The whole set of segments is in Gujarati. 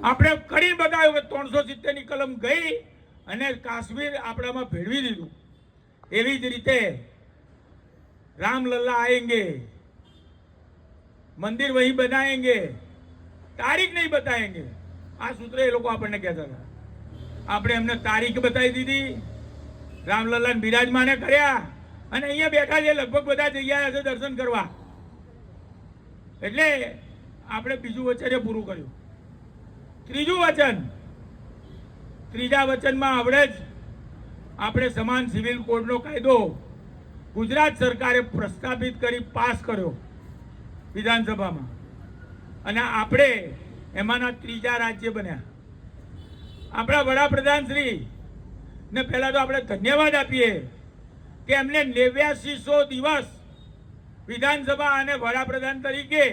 આપણે કરી બતાવ્યું કે 370 ની કલમ ગઈ અને કાશ્મીર આપણામાં ભેળવી દીધું. એવી જ રીતે રામલલ્લા આएंगे, મંદિર વहीं बनाएंगे, તારીખ નહીં બતાएंगे. આ સૂત્ર એ લોકો આપણને કહેતા હતા. આપણે એમને તારીખ બતાવી દીધી, રામલલ્લાને બિરાજમાને કર્યા અને અહીંયા બેઠા છે. લગભગ બધા જઈ આવ્યા છે દર્શન કરવા. એટલે આપણે બીજું વચન એ પૂરું કર્યું. ત્રીજું વચન, ત્રીજા વચનમાં આપણે જ આપણે સમાન સિવિલ કોડનો કાયદો ગુજરાત સરકારે પ્રસ્થાપિત કરી પાસ કર્યો વિધાનસભામાં અને આપણે એમાંના ત્રીજા રાજ્ય બન્યા. આપણા વડાપ્રધાન શ્રી ને પહેલા તો આપણે ધન્યવાદ આપીએ કે એમને 8900 દિવસ વિધાનસભા અને વડાપ્રધાન તરીકે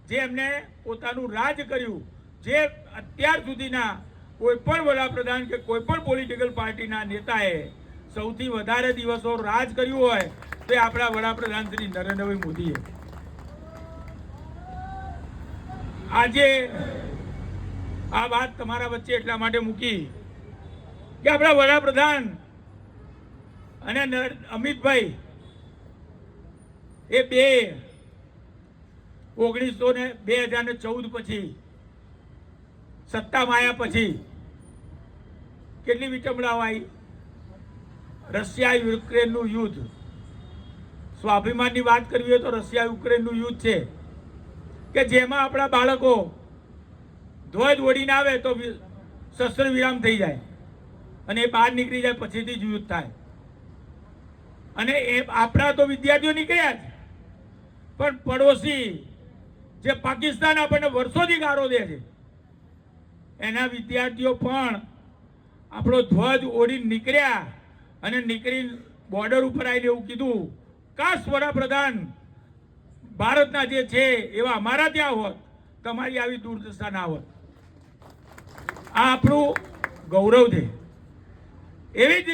જે એમને પોતાનું રાજ કર્યું, જે અત્યાર સુધીના કોઈ પણ વડાપ્રધાન કે કોઈ પણ પોલિટિકલ પાર્ટીના નેતાએ સૌથી વધારે દિવસો રાજ કર્યું હોય તે આપણા વડાપ્રધાન શ્રી નરેન્દ્રભાઈ મોદીએ. આજે આ વાત તમારા વચ્ચે એટલા માટે મૂકી કે આપણા વડાપ્રધાન અને અમિતભાઈ એ બે 2014 પછી સત્તામાં આવ્યા પછી કેટલી વિટંબણાઓ આવી. રશિયા યુક્રેનનું યુદ્ધ, સ્વાભિમાનની વાત કરવી હોય તો રશિયા યુક્રેનનું યુદ્ધ છે કે જેમાં આપણા બાળકો ધ્વજ ઓડીને આવે તો શસ્ત્ર વિરામ થઈ જાય અને એ બહાર નીકળી જાય પછીથી જ યુદ્ધ થાય. અને એ આપણા તો વિદ્યાર્થીઓ નીકળ્યા જ, પણ પડોશી જે પાકિસ્તાન આપણને વર્ષોથી ગાળો દે છે એના વિદ્યાર્થીઓ પણ આપણો ધ્વજ ઓડીને નીકળ્યા અને નીકળી બોર્ડર ઉપર આવીને એવું કીધું, કાશ વડાપ્રધાન ભારતના જે છે એવા અમારા ત્યાં હોત, તમારી આવી દુર્દશા ના હોત. આ આપણું ગૌરવ છે. એવી જ